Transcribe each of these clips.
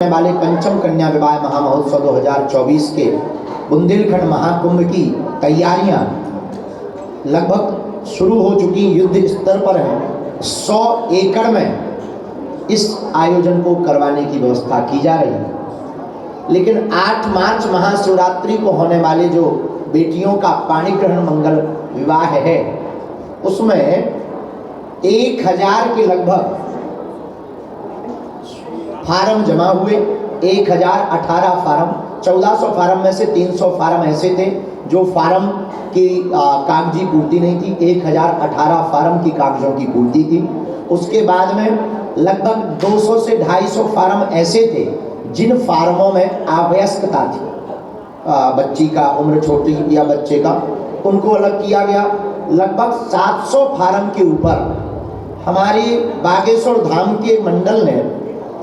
वाले पंचम कन्या विवाह महामहोत्सव 2024 के बुंदेलखंड महाकुंभ की तैयारियां लगभग शुरू हो चुकी, युद्ध स्तर पर हैं। 100 एकड़ में इस आयोजन को करवाने की व्यवस्था की जा रही है। लेकिन 8 मार्च महाशिवरात्रि को होने वाले जो बेटियों का पाणी ग्रहण मंगल विवाह है, उसमें 1000 के लगभग फार्म जमा हुए। 1018 फार्म, 1400 फार्म में से 300 फार्म ऐसे थे जो फार्म की कागजी पूर्ति नहीं थी। 1018 फार्म की कागजों की पूर्ति थी। उसके बाद में लगभग 200 से 250 फार्म ऐसे थे जिन फार्मों में अवयस्कता थी, बच्ची का उम्र छोटी या बच्चे का, उनको अलग किया गया। लगभग 700 फार्म के ऊपर हमारी बागेश्वर धाम के मंडल ने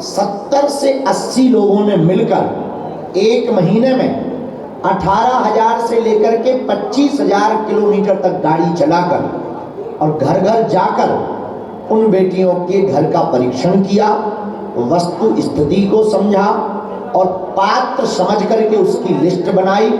70 से 80 लोगों ने मिलकर एक महीने में 18,000 से लेकर के 25,000 किलोमीटर तक गाड़ी चलाकर और घर घर जाकर उन बेटियों के घर का परीक्षण किया, वस्तु स्थिति को समझा और पात्र समझ करके उसकी लिस्ट बनाई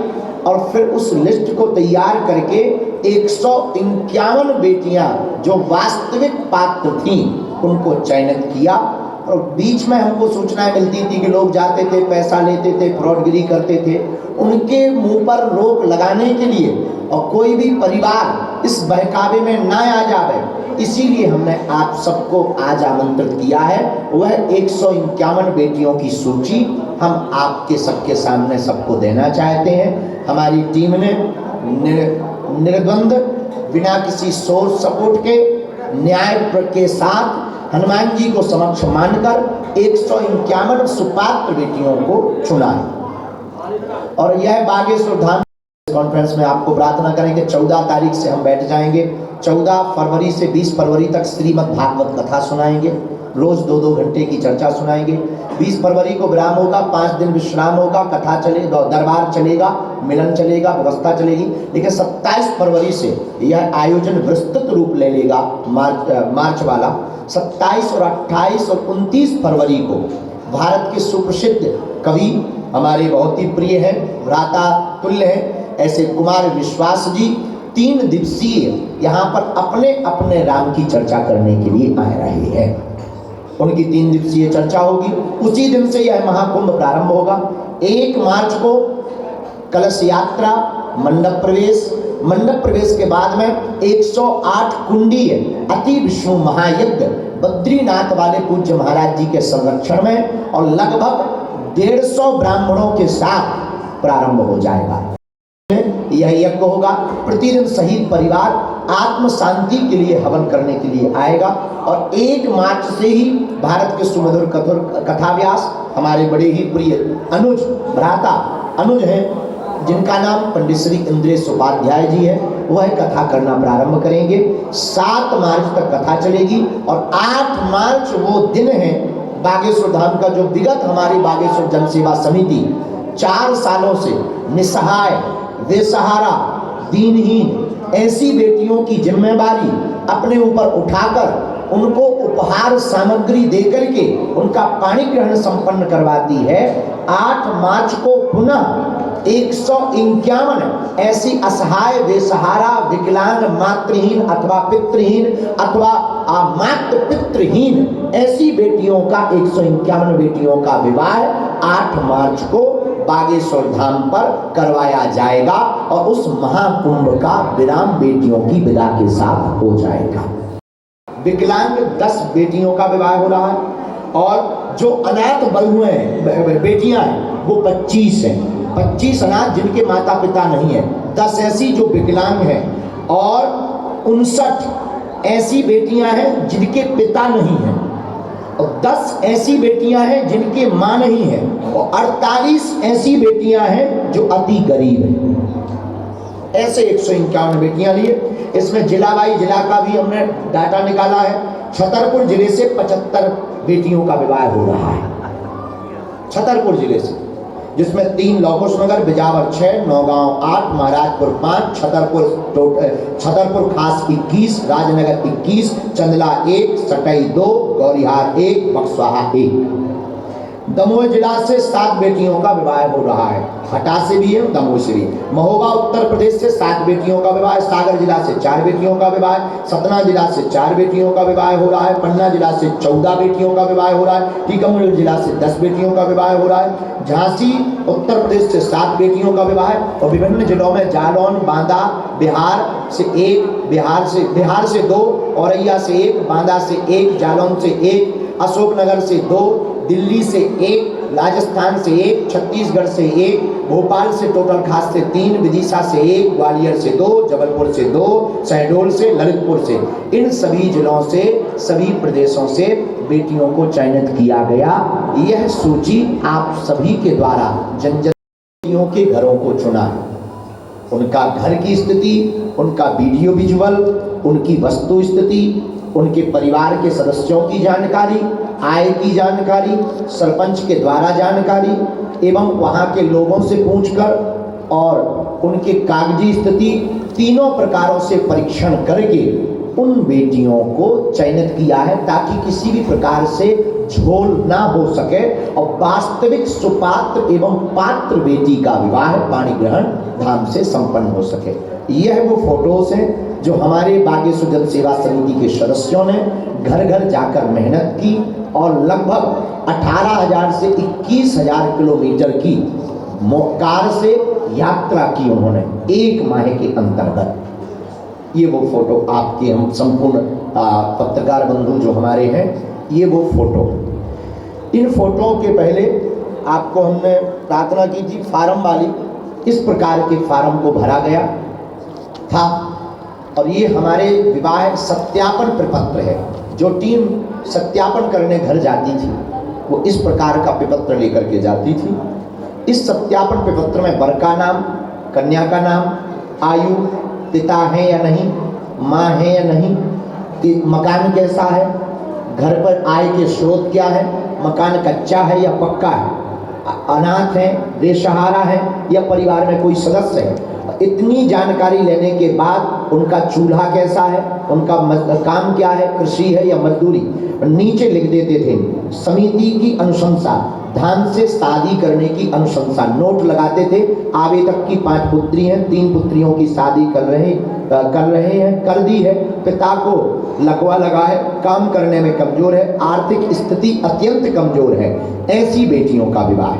और फिर उस लिस्ट को तैयार करके 151 बेटियां जो वास्तविक पात्र थीं उनको चयनित किया। और बीच में हमको सूचनाएं मिलती थी कि लोग जाते थे, पैसा लेते थे, फ्रॉडगिरी करते थे। उनके मुंह पर रोक लगाने के लिए और कोई भी परिवार इस बहकावे में ना आ जाए, इसीलिए हमने आप सबको आज आमंत्रित किया है। वह 151 बेटियों की सूची हम आपके सबके सामने सबको देना चाहते हैं। हमारी टीम ने निर्द्वंद, बिना किसी सोर्स सपोर्ट के, न्याय के साथ हनुमान जी को समक्ष मानकर 151 सुपात्र बेटियों को चुना है। और यह बागेश्वर धाम कॉन्फ्रेंस में आपको प्रार्थना करेंगे। 14 तारीख से हम बैठ जाएंगे। 14 फरवरी से 20 फरवरी तक श्रीमद् भागवत कथा सुनाएंगे, रोज 2-2 घंटे की चर्चा सुनाएंगे। 20 फरवरी को विराम होगा, 5 दिन विश्राम होगा, कथा चलेगा, दरबार चलेगा, मिलन चलेगा, व्यवस्था चलेगी। लेकिन 27 फरवरी से यह आयोजन विस्तृत रूप ले लेगा। मार्च वाला 27 और 28 और 29 फरवरी को भारत के सुप्रसिद्ध कवि, हमारे बहुत ही प्रिय हैं, भ्राता तुल्य हैं, ऐसे कुमार विश्वास जी 3 दिवसीय यहाँ पर अपने अपने राम की चर्चा करने के लिए आ रहे हैं। उनकी 3 दिवसीय चर्चा होगी। उसी दिन से यह महाकुंभ प्रारंभ होगा। 1 मार्च को कलश यात्रा, मंडप प्रवेश के बाद में 108 कुंडीय अति विष्णु महायज्ञ बद्रीनाथ वाले पूज्य महाराज जी के संरक्षण में और लगभग 150 ब्राह्मणों के साथ प्रारंभ हो जाएगा। यह यज्ञ होगा। प्रतिदिन शहीद परिवार आत्म शांति के लिए हवन करने के लिए आएगा। और 1 मार्च से ही भारत के सुमधुर कथाव्यास हमारे बड़े ही प्रिय अनुज, भ्राता अनुज हैं, जिनका नाम पंडित श्री इंद्रेश उपाध्याय जी है, वह कथा करना प्रारंभ करेंगे। 7 मार्च तक कथा चलेगी और 8 मार्च वो दिन है बागेश्वर धाम का जो विगत हमारी बागेश्वर जनसेवा समिति 4 सालों से निसहाय, बेसहारा, दीनहीन ऐसी बेटियों की जिम्मेदारी अपने ऊपर उठाकर उनको उपहार सामग्री देकर के उनका पाणी ग्रहण संपन्न करवाती है। 8 मार्च को पुनः 151 ऐसी असहाय, बेसहारा, विकलांग, मातृहीन अथवा पितृहीन अथवा मातृ पितृहीन ऐसी बेटियों का 151 बेटियों का विवाह 8 मार्च को बागेश्वर धाम पर करवाया जाएगा और उस महाकुंभ का विराम बेटियों की विदा के साथ हो जाएगा। विकलांग 10 बेटियों का विवाह हो रहा है और जो अनाथ बहुएं हैं, बेटियां हैं, वो 25 हैं। 25 अनाथ जिनके माता पिता नहीं है, 10 ऐसी जो विकलांग हैं और 59 ऐसी बेटियां हैं जिनके पिता नहीं हैं और 10 ऐसी बेटियां हैं जिनके मां नहीं है और 48 ऐसी बेटियां हैं जो अति गरीब हैं। ऐसे 151 बेटियां लिए। इसमें जिलावाई जिला का भी हमने डाटा निकाला है। छतरपुर जिले से 75 बेटियों का विवाह हो रहा है, छतरपुर जिले से, जिसमें 3 लौकुश नगर, बिजावर 6, नौगांव 8, महाराजपुर 5, छतरपुर खास 21, राजनगर 21, चंदला 1, सटई 2, गौरिहार 1, बक्सवाहा 1। दमोह जिला से 7 बेटियों का विवाह हो रहा है। हटा से भी है, दमोह से भी। महोबा उत्तर प्रदेश से 7 बेटियों का विवाह। सागर जिला से 4 बेटियों का विवाह। सतना जिला से 4 बेटियों का विवाह हो रहा है। पन्ना जिला से 14 बेटियों का विवाह हो रहा है। टीकमगढ़ जिला से 10 बेटियों का विवाह हो रहा है। झांसी उत्तर प्रदेश से 7 बेटियों का विवाह है। और विभिन्न जिलों में जालौन, बांदा बिहार से 1, बिहार से 2, औरैया से 1, बांदा से 1, जालौन से 1, अशोकनगर से 2, दिल्ली से 1, राजस्थान से 1, छत्तीसगढ़ से 1, भोपाल से टोटल खास से 3, विदिशा से 1, ग्वालियर से 2, जबलपुर से 2, शहडोल से, ललितपुर से। इन सभी जिलों से, सभी प्रदेशों से बेटियों को चयनित किया गया। यह सूची आप सभी के द्वारा जन बेटियों के घरों को चुना, उनका घर की स्थिति, उनका वीडियो विजुअल, उनकी वस्तु स्थिति, उनके परिवार के सदस्यों की जानकारी, आय की जानकारी, सरपंच के द्वारा जानकारी एवं वहाँ के लोगों से पूछकर और उनके कागजी स्थिति, तीनों प्रकारों से परीक्षण करके उन बेटियों को चयनित किया है ताकि किसी भी प्रकार से झोल ना हो सके और वास्तविक सुपात्र एवं पात्र बेटी का विवाह पाणी ग्रहण धाम से संपन्न हो सके। यह वो फोटोज हैं जो हमारे बागेश्वर जन सेवा समिति के सदस्यों ने घर घर जाकर मेहनत की और लगभग 18,000 से 21,000 किलोमीटर की कार से यात्रा की उन्होंने 1 माह के अंतर्गत। ये वो फोटो आपके हम संपूर्ण पत्रकार बंधु जो हमारे हैं, ये वो फोटो। इन फोटो के पहले आपको हमने प्रार्थना की थी फार्म वाली, इस प्रकार के फार्म को भरा गया था और ये हमारे विवाह सत्यापन प्रपत्र है। जो टीम सत्यापन करने घर जाती थी वो इस प्रकार का प्रपत्र लेकर के जाती थी। इस सत्यापन प्रपत्र में वर का नाम, कन्या का नाम, आयु, पिता है या नहीं, माँ है या नहीं, मकान कैसा है, घर पर आय के स्रोत क्या है, मकान कच्चा है या पक्का है, अनाथ है, बेसहारा है या परिवार में कोई सदस्य है। इतनी जानकारी लेने के बाद उनका चूल्हा कैसा है, उनका काम क्या है, कृषि है या मजदूरी, नीचे लिख देते थे समिति की अनुशंसा, धाम से शादी करने की अनुशंसा, नोट लगाते थे। आवेदक की 5 पुत्री हैं, 3 पुत्रियों की शादी कर रहे हैं, कर दी है। पिता को लकवा लगा है, काम करने में कमजोर है, आर्थिक स्थिति अत्यंत कमजोर है, ऐसी बेटियों का विवाह।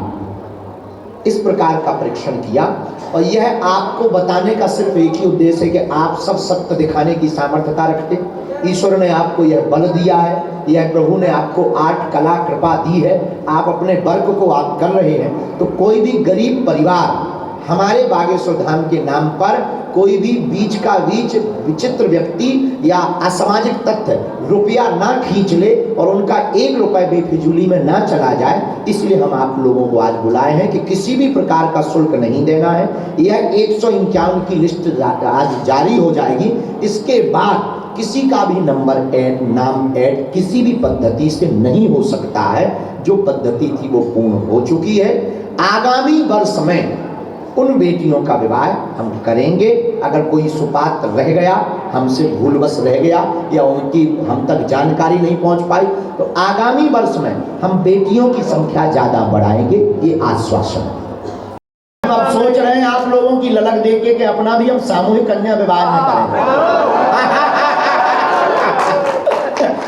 इस प्रकार का परीक्षण किया और यह आपको बताने का सिर्फ एक ही उद्देश्य है कि आप सब सत्य दिखाने की सामर्थ्यता रखते। ईश्वर ने आपको यह बल दिया है, यह प्रभु ने आपको आर्ट कला कृपा दी है, आप अपने वर्क को आप कर रहे हैं। तो कोई भी गरीब परिवार हमारे बागेश्वर धाम के नाम पर कोई भी बीच का बीच विचित्र व्यक्ति या असामाजिक तत्व रुपया ना खींच ले और उनका 1 रुपये बेफिजूली में ना चला जाए, इसलिए हम आप लोगों को आज बुलाए हैं कि किसी भी प्रकार का शुल्क नहीं देना है। यह 151 की लिस्ट आज जारी हो जाएगी। इसके बाद किसी का भी नाम ऐड किसी भी पद्धति से नहीं हो सकता है। जो पद्धति थी वो पूर्ण हो चुकी है। आगामी वर्ष में उन बेटियों का विवाह हम करेंगे। अगर कोई सुपात्र रह गया, हमसे भूलवश रह गया या उनकी हम तक जानकारी नहीं पहुंच पाई, तो आगामी वर्ष में हम बेटियों की संख्या ज़्यादा बढ़ाएंगे, ये आश्वासन है। अब सोच रहे हैं आप लोगों की ललक देख के कि अपना भी हम सामूहिक कन्या विवाह में करेंगे।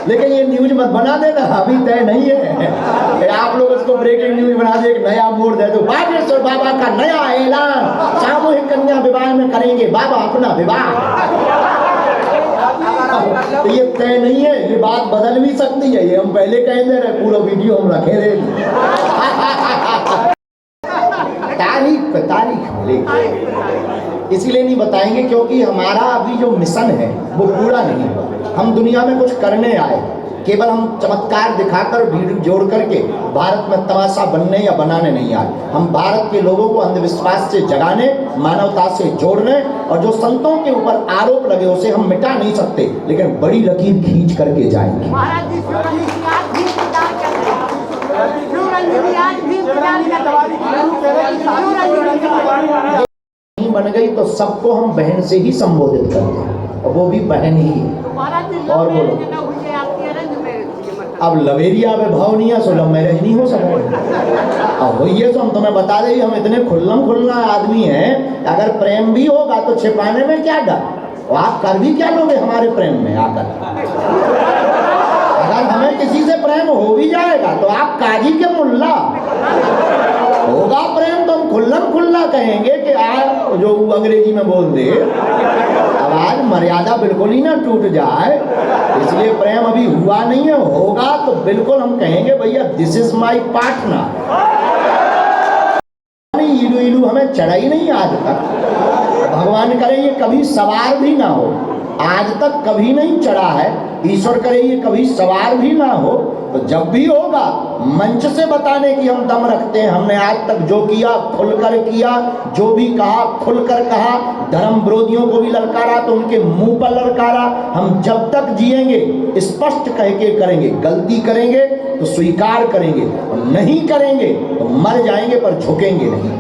लेकिन ये न्यूज मत बना देना, अभी तय नहीं है। आप लोग इसको ब्रेकिंग न्यूज बना दे, एक नया मोड़ दे दो। बागेश्वर बाबा का नया ऐलान, सामूहिक कन्या विवाह में करेंगे बाबा अपना विवाह। तो ये तय नहीं है, ये बात बदल भी सकती है। ये हम पहले कह दे रहे, पूरा वीडियो हम रखे रहे। तारीख मिलेगी, इसीलिए नहीं बताएंगे क्योंकि हमारा अभी जो मिशन है वो पूरा नहीं हुआ। हम दुनिया में कुछ करने आए, केवल हम चमत्कार दिखाकर भीड़ जोड़ करके भारत में तमाशा बनने या बनाने नहीं आए। हम भारत के लोगों को अंधविश्वास से जगाने, मानवता से जोड़ने, और जो संतों के ऊपर आरोप लगे उसे हम मिटा नहीं सकते, लेकिन बड़ी लकीर खींच करके जाएंगे। बन गई तो सबको हम बहन से ही संबोधित करते हैं, और वो भी बहन ही है। और बोलो अब लवेरिया में भाव नहीं है सो लव मैरिज नहीं हो सकता। अब वही सो हम तुम्हें बता दें, हम इतने खुल्लम खुल्ला आदमी हैं, अगर प्रेम भी होगा तो छिपाने में क्या डर, आप कर भी क्या लोगे हमारे प्रेम में आकर। अगर हमें किसी से प्रेम हो भी जाएगा तो आप काजी के मुल्ला, होगा प्रेम तो हम खुल्लम खुल्ला कहेंगे कि आप जो अंग्रेजी में बोल दे, अब आज मर्यादा बिल्कुल ही ना टूट जाए, इसलिए प्रेम अभी हुआ नहीं है, होगा तो बिल्कुल हम कहेंगे भैया दिस इज माई पार्टनर। इलू इलू हमें चढ़ा ही नहीं आज तक, भगवान करे ये कभी सवार भी ना हो, आज तक कभी नहीं चढ़ा है, ईश्वर करे ये कभी सवार भी ना हो। तो जब भी होगा मंच से बताने की हम दम रखते हैं, हमने आज तक जो किया खुलकर किया, जो भी कहा खुलकर कहा, धर्म विरोधियों को भी ललकारा तो उनके मुंह पर ललकारा। हम जब तक जिएंगे स्पष्ट कह के करेंगे, गलती करेंगे तो स्वीकार करेंगे, और नहीं करेंगे तो मर जाएंगे पर झुकेंगे नहीं।